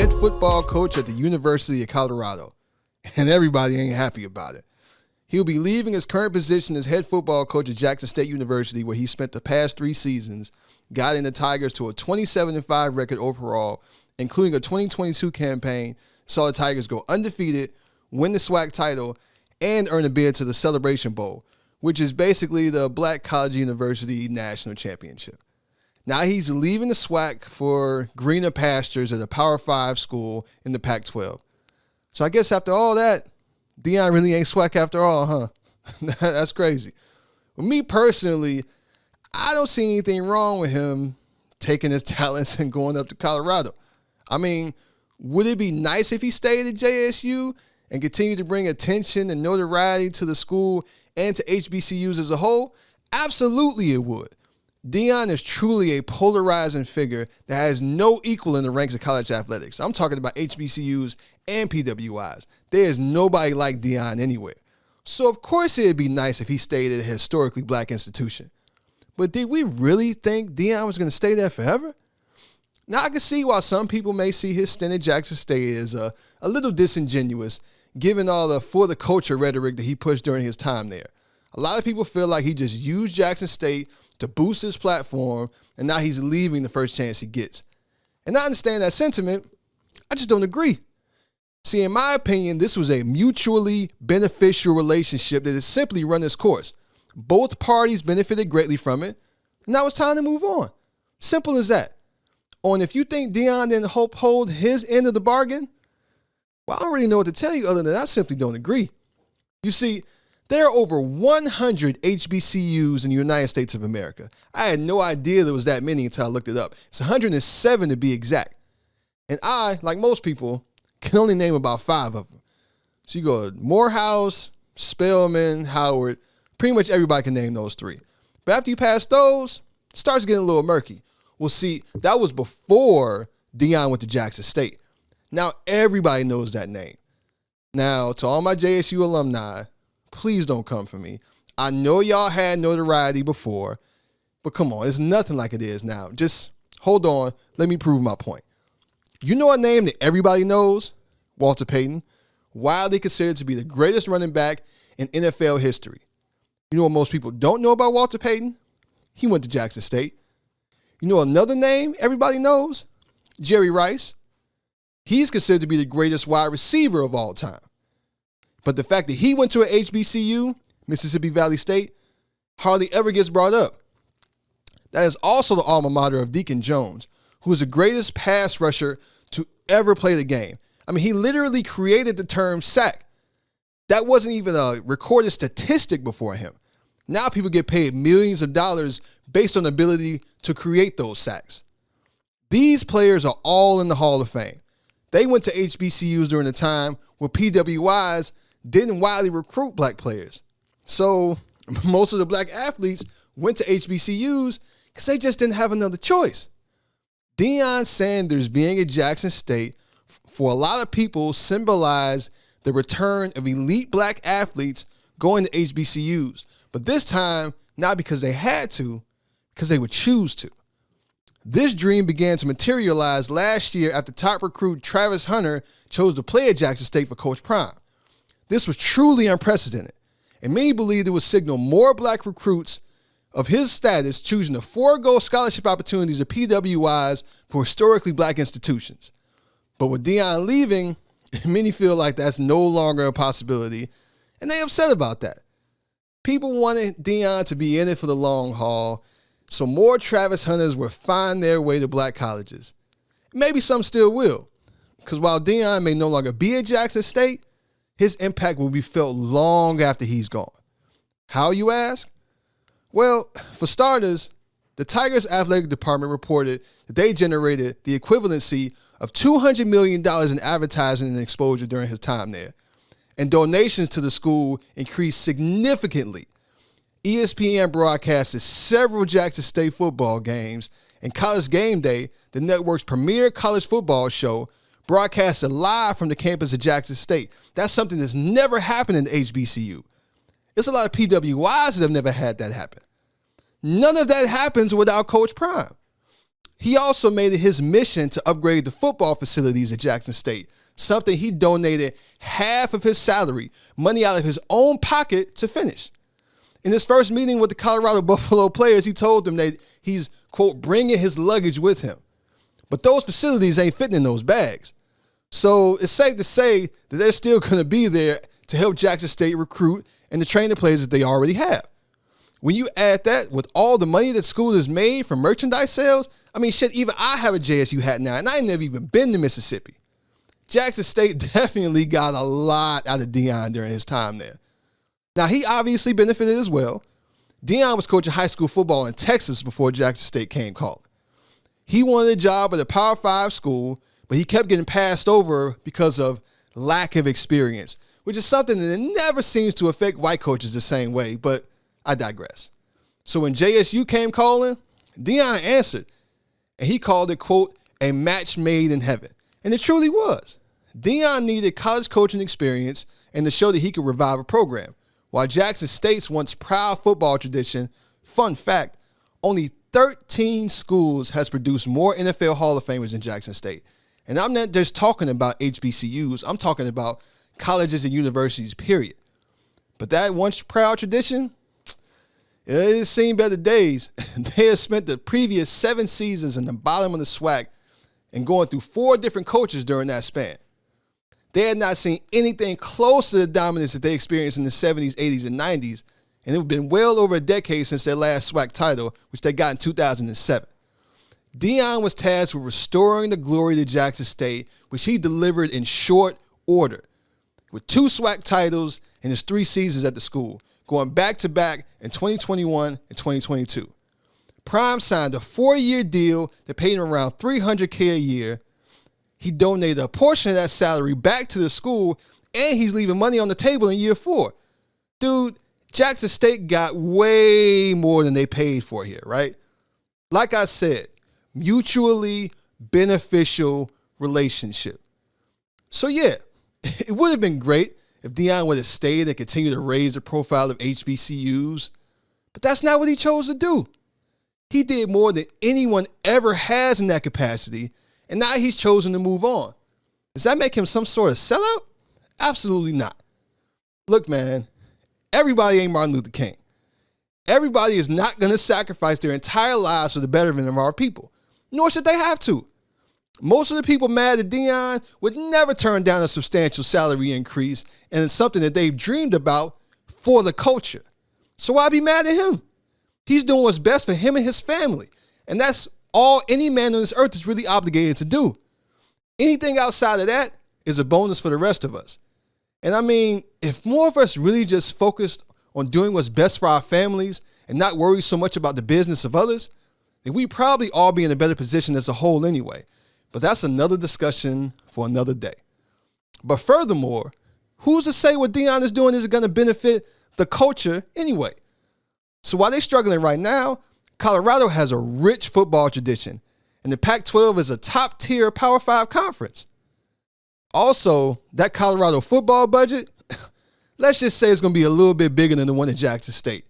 head football coach at the University of Colorado, and everybody ain't happy about it. He'll be leaving his current position as head football coach at Jackson State University, where he spent the past 3 seasons, guiding the Tigers to a 27-5 record overall, including a 2022 campaign saw the Tigers go undefeated, win the SWAC title, and earn a bid to the Celebration Bowl, which is basically the Black College University National Championship. Now he's leaving the SWAC for greener pastures at a Power 5 school in the Pac-12. So I guess after all that, Deion really ain't SWAC after all, huh? That's crazy. With me personally, I don't see anything wrong with him taking his talents and going up to Colorado. I mean, would it be nice if he stayed at JSU and continued to bring attention and notoriety to the school and to HBCUs as a whole? Absolutely it would. Deion is truly a polarizing figure that has no equal in the ranks of college athletics. I'm talking about HBCUs and PWIs. There is nobody like Deion anywhere. So of course it'd be nice if he stayed at a historically black institution. But did we really think Deion was going to stay there forever? Now I can see why some people may see his stint at Jackson State as a little disingenuous, given all the for the culture rhetoric that he pushed during his time there. A lot of people feel like he just used Jackson State to boost his platform, and now he's leaving the first chance he gets. And I understand that sentiment. I just don't agree. See, in my opinion, this was a mutually beneficial relationship that has simply run its course. Both parties benefited greatly from it, and now it's time to move on. Simple as that. Oh, and if you think Deion didn't uphold his end of the bargain, well, I don't really know what to tell you other than I simply don't agree. You see, there are over 100 HBCUs in the United States of America. I had no idea there was that many until I looked it up. It's 107 to be exact. And I, like most people, can only name about 5 of them. So you go to Morehouse, Spelman, Howard, pretty much everybody can name those 3. But after you pass those, it starts getting a little murky. Well, see, that was before Deion went to Jackson State. Now everybody knows that name. Now, to all my JSU alumni, please don't come for me. I know y'all had notoriety before, but come on, it's nothing like it is now. Just hold on. Let me prove my point. You know a name that everybody knows? Walter Payton, widely considered to be the greatest running back in NFL history. You know what most people don't know about Walter Payton? He went to Jackson State. You know another name everybody knows? Jerry Rice. He's considered to be the greatest wide receiver of all time. But the fact that he went to an HBCU, Mississippi Valley State, hardly ever gets brought up. That is also the alma mater of Deacon Jones, who is the greatest pass rusher to ever play the game. I mean, he literally created the term sack. That wasn't even a recorded statistic before him. Now people get paid millions of dollars based on the ability to create those sacks. These players are all in the Hall of Fame. They went to HBCUs during a time where PWIs didn't widely recruit black players. So most of the black athletes went to HBCUs because they just didn't have another choice. Deion Sanders being at Jackson State, for a lot of people, symbolized the return of elite black athletes going to HBCUs. But this time, not because they had to, because they would choose to. This dream began to materialize last year after top recruit Travis Hunter chose to play at Jackson State for Coach Prime. This was truly unprecedented, and many believed it would signal more black recruits of his status choosing to forego scholarship opportunities at PWIs for historically black institutions. But with Deion leaving, many feel like that's no longer a possibility, and they're upset about that. People wanted Deion to be in it for the long haul, so more Travis Hunters will find their way to black colleges. Maybe some still will, because while Deion may no longer be at Jackson State, his impact will be felt long after he's gone. How, you ask? Well, for starters, the Tigers athletic department reported that they generated the equivalency of $200 million in advertising and exposure during his time there, and donations to the school increased significantly. ESPN broadcasted several Jackson State football games, and College Game Day, the network's premier college football show, broadcasted live from the campus of Jackson State. That's something that's never happened in the HBCU. It's a lot of PWIs that have never had that happen. None of that happens without Coach Prime. He also made it his mission to upgrade the football facilities at Jackson State, something he donated half of his salary, money out of his own pocket, to finish. In his first meeting with the Colorado Buffalo players, he told them that he's, quote, bringing his luggage with him. But those facilities ain't fitting in those bags. So it's safe to say that they're still going to be there to help Jackson State recruit and to train the players that they already have. When you add that with all the money that school has made from merchandise sales, I mean, shit, even I have a JSU hat now, and I ain't never even been to Mississippi. Jackson State definitely got a lot out of Deion during his time there. Now, he obviously benefited as well. Deion was coaching high school football in Texas before Jackson State came calling. He wanted a job at a Power 5 school, but he kept getting passed over because of lack of experience, which is something that never seems to affect white coaches the same way, but I digress. So when JSU came calling, Deion answered, and he called it, quote, a match made in heaven. And it truly was. Deion needed college coaching experience and to show that he could revive a program. While Jackson State's once proud football tradition, fun fact, only 13 schools has produced more NFL Hall of Famers than Jackson State. And I'm not just talking about HBCUs. I'm talking about colleges and universities, period. But that once proud tradition, it has seen better days. They have spent the previous 7 seasons in the bottom of the SWAC and going through 4 different coaches during that span. They had not seen anything close to the dominance that they experienced in the 70s, 80s, and 90s, and it had been well over a decade since their last SWAC title, which they got in 2007. Deion was tasked with restoring the glory to Jackson State, which he delivered in short order, with 2 SWAC titles in his 3 seasons at the school, going back-to-back in 2021 and 2022. Prime signed a 4-year deal that paid him around $300K a year. He donated a portion of that salary back to the school, and he's leaving money on the table in year 4. Dude, Jackson State got way more than they paid for here, right? Like I said, mutually beneficial relationship. So yeah, it would have been great if Deion would have stayed and continued to raise the profile of HBCUs, but that's not what he chose to do. He did more than anyone ever has in that capacity, and now he's chosen to move on. Does that make him some sort of sellout? Absolutely not. Look, man, everybody ain't Martin Luther King. Everybody is not going to sacrifice their entire lives for the betterment of our people, nor should they have to. Most of the people mad at Deion would never turn down a substantial salary increase, and it's something that they've dreamed about for the culture. So why be mad at him? He's doing what's best for him and his family, and that's all any man on this earth is really obligated to do. Anything outside of that is a bonus for the rest of us. And I mean, if more of us really just focused on doing what's best for our families and not worry so much about the business of others, then we'd probably all be in a better position as a whole anyway. But that's another discussion for another day. But furthermore, who's to say what Deion is doing is going to benefit the culture anyway? So while they're struggling right now, Colorado has a rich football tradition, and the Pac-12 is a top-tier Power 5 conference. Also, that Colorado football budget, let's just say it's going to be a little bit bigger than the one at Jackson State.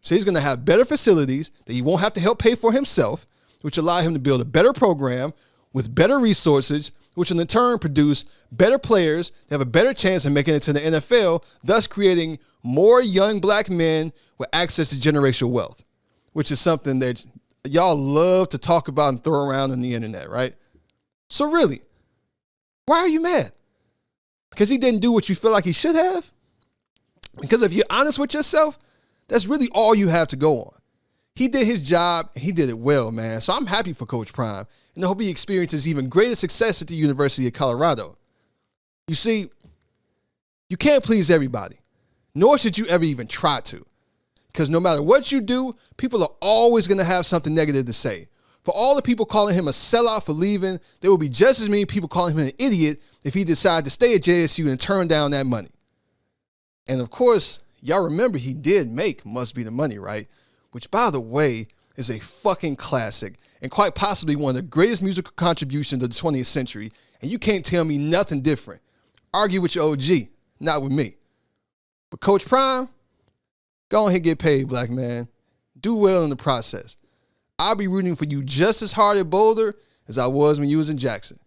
So he's going to have better facilities that he won't have to help pay for himself, which allow him to build a better program with better resources, which in turn produce better players that have a better chance of making it to the NFL, thus creating more young black men with access to generational wealth, which is something that y'all love to talk about and throw around on the internet, right? So really, why are you mad? Because he didn't do what you feel like he should have? Because if you're honest with yourself, that's really all you have to go on. He did his job, and he did it well, man. So I'm happy for Coach Prime, and I hope he experiences even greater success at the University of Colorado. You see, you can't please everybody, nor should you ever even try to. Because no matter what you do, people are always going to have something negative to say. For all the people calling him a sellout for leaving, there will be just as many people calling him an idiot if he decided to stay at JSU and turn down that money. And of course, y'all remember he did make Must Be the Money, right? Which, by the way, is a fucking classic and quite possibly one of the greatest musical contributions of the 20th century. And you can't tell me nothing different. Argue with your OG, not with me. But Coach Prime, go ahead and get paid, black man. Do well in the process. I'll be rooting for you just as hard at Boulder as I was when you was in Jackson.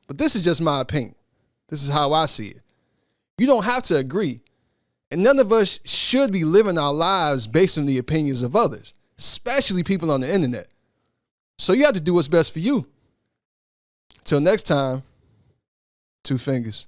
But this is just my opinion. This is how I see it. You don't have to agree. And none of us should be living our lives based on the opinions of others, especially people on the internet. So you have to do what's best for you. Till next time, 2 fingers.